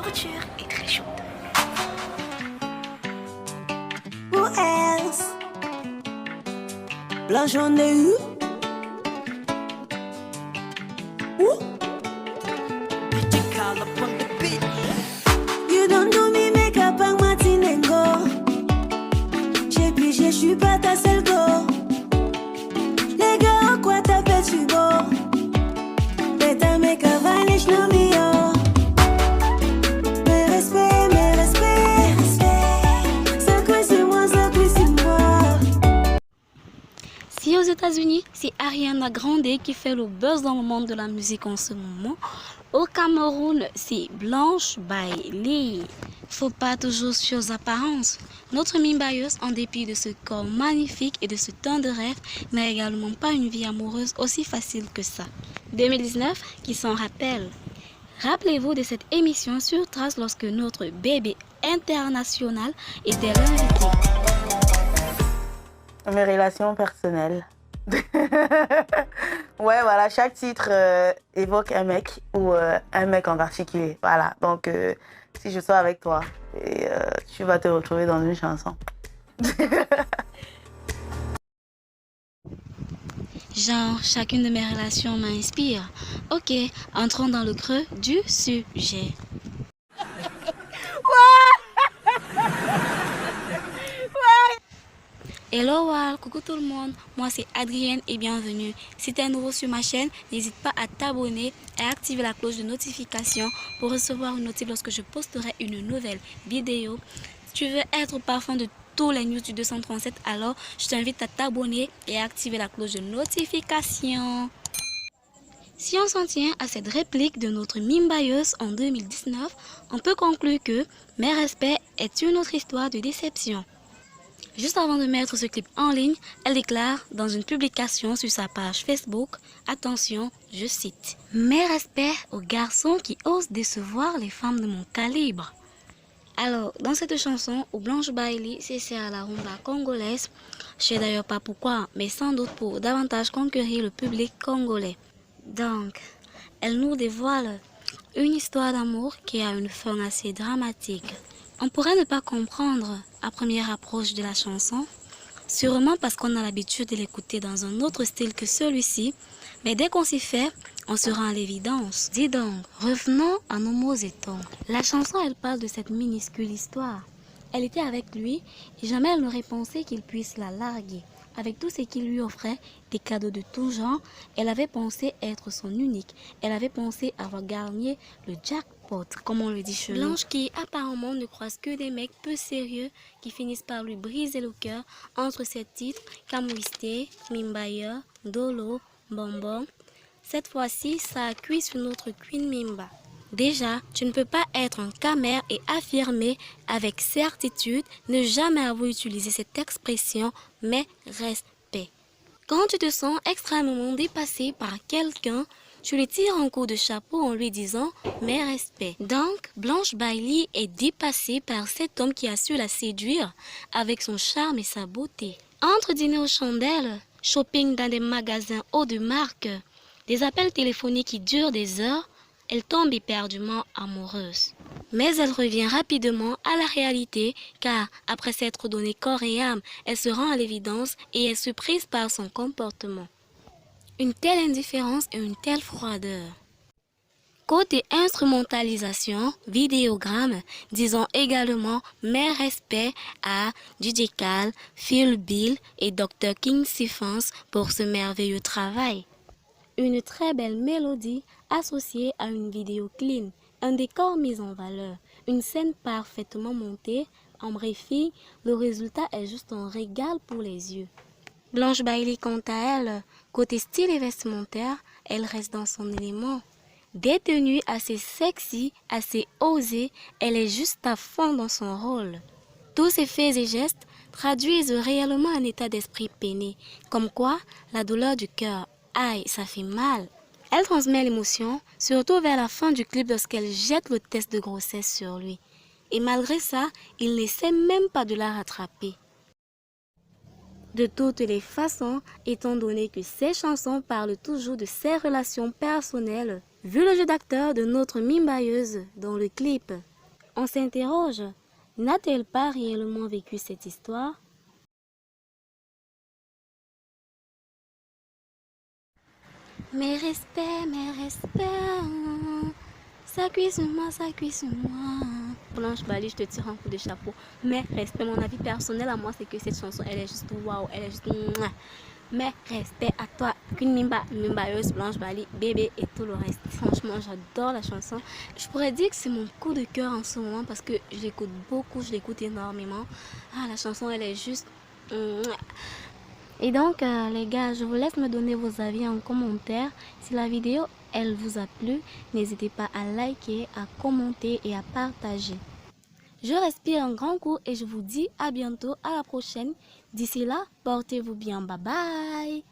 couture est très chaude. Who else? Blanche on the you. Ooh. You don't do me make-up en matinengo. J'ai pigé, je suis pas ta seule go. Les gars, en quoi t'as fait tu beau? Better make a vanish no me yo. Mes respects. Ça quoi c'est moi, Si aux États-Unis, c'est Ariana Grande qui fait le buzz dans le monde de la musique en ce moment. Au Cameroun, c'est Blanche Bailey. Faut pas toujours se fier aux apparences. Notre mimbailleuse, en dépit de ce corps magnifique et de ce temps de rêve, n'a également pas une vie amoureuse aussi facile que ça. 2019, qui s'en rappelle. Rappelez-vous de cette émission sur Trace lorsque notre bébé international était l'invité. Mes relations personnelles. Ouais, voilà, chaque titre évoque un mec ou un mec en particulier. Voilà, donc si je sois avec toi, tu vas te retrouver dans une chanson. Genre, chacune de mes relations m'inspire. Ok, entrons dans le creux du sujet. Hello Wal, coucou tout le monde, moi c'est Adrienne et bienvenue. Si tu es nouveau sur ma chaîne, n'hésite pas à t'abonner et à activer la cloche de notification pour recevoir une notif lorsque je posterai une nouvelle vidéo. Si tu veux être au parfum de tous les news du 237, alors je t'invite à t'abonner et à activer la cloche de notification. Si on s'en tient à cette réplique de notre mimbailleuse en 2019, on peut conclure que Mes respects est une autre histoire de déception. Juste avant de mettre ce clip en ligne, elle déclare dans une publication sur sa page Facebook, attention, je cite, « Mes respects aux garçons qui osent décevoir les femmes de mon calibre ». Alors, dans cette chanson où Blanche Bailey s'essaie à la rumba congolaise, je sais d'ailleurs pas pourquoi, mais sans doute pour davantage conquérir le public congolais. Donc, elle nous dévoile une histoire d'amour qui a une fin assez dramatique. On pourrait ne pas comprendre à première approche de la chanson, sûrement parce qu'on a l'habitude de l'écouter dans un autre style que celui-ci, mais dès qu'on s'y fait, on se rend à l'évidence. Dis donc, revenons à nos mots et tons. La chanson, elle parle de cette minuscule histoire. Elle était avec lui et jamais elle n'aurait pensé qu'il puisse la larguer. Avec tout ce qu'il lui offrait, des cadeaux de tout genre, elle avait pensé être son unique. Elle avait pensé avoir gagné le jackpot, comme on le dit chez nous. Blanche qui apparemment ne croise que des mecs peu sérieux qui finissent par lui briser le cœur entre ses titres Kamouiste, Mimbaya, Dolo, Bonbon. Cette fois-ci, ça a cuit sur notre Queen Mimba. Déjà, tu ne peux pas être un camère et affirmer avec certitude ne jamais avoir utilisé cette expression, mais respect. Quand tu te sens extrêmement dépassé par quelqu'un, tu lui tires un coup de chapeau en lui disant « mais respect ». Donc, Blanche Bailey est dépassée par cet homme qui a su la séduire avec son charme et sa beauté. Entre dîner aux chandelles, shopping dans des magasins haut de marque, des appels téléphoniques qui durent des heures, elle tombe éperdument amoureuse. Mais elle revient rapidement à la réalité car après s'être donné corps et âme, elle se rend à l'évidence et est surprise par son comportement. Une telle indifférence et une telle froideur. Côté instrumentalisation, vidéogramme, disons également mes respects à DJ Cal, Phil Bill et Dr. King Siphons pour ce merveilleux travail. Une très belle mélodie associée à une vidéo clean, un décor mis en valeur, une scène parfaitement montée. En bref, le résultat est juste un régal pour les yeux. Blanche Bailey, quant à elle, côté style et vestimentaire, elle reste dans son élément. Des tenues assez sexy, assez osées, elle est juste à fond dans son rôle. Tous ses faits et gestes traduisent réellement un état d'esprit peiné, comme quoi la douleur du cœur. Aïe, ça fait mal. Elle transmet l'émotion, surtout vers la fin du clip lorsqu'elle jette le test de grossesse sur lui. Et malgré ça, il n'essaie même pas de la rattraper. De toutes les façons, étant donné que ces chansons parlent toujours de ses relations personnelles, vu le jeu d'acteur de notre mimbailleuse dans le clip, On s'interroge, n'a-t-elle pas réellement vécu cette histoire? Mes respects, ça cuit sur moi, ça cuit sur moi. Blanche Bali, je te tire un coup de chapeau. Mais respect, mon avis personnel à moi, c'est que cette chanson, elle est juste waouh, elle est juste mouah. Mais respect à toi, Queen Mimba, Mimbaeuse, Blanche Bali, bébé et tout le reste. Franchement, j'adore la chanson. Je pourrais dire que c'est mon coup de cœur en ce moment parce que je l'écoute beaucoup, je l'écoute énormément. Ah, la chanson, elle est juste mouah. Et donc, les gars, je vous laisse me donner vos avis en commentaire. Si la vidéo, elle vous a plu, n'hésitez pas à liker, à commenter et à partager. Je respire un grand coup et je vous dis à bientôt, à la prochaine. D'ici là, portez-vous bien. Bye bye.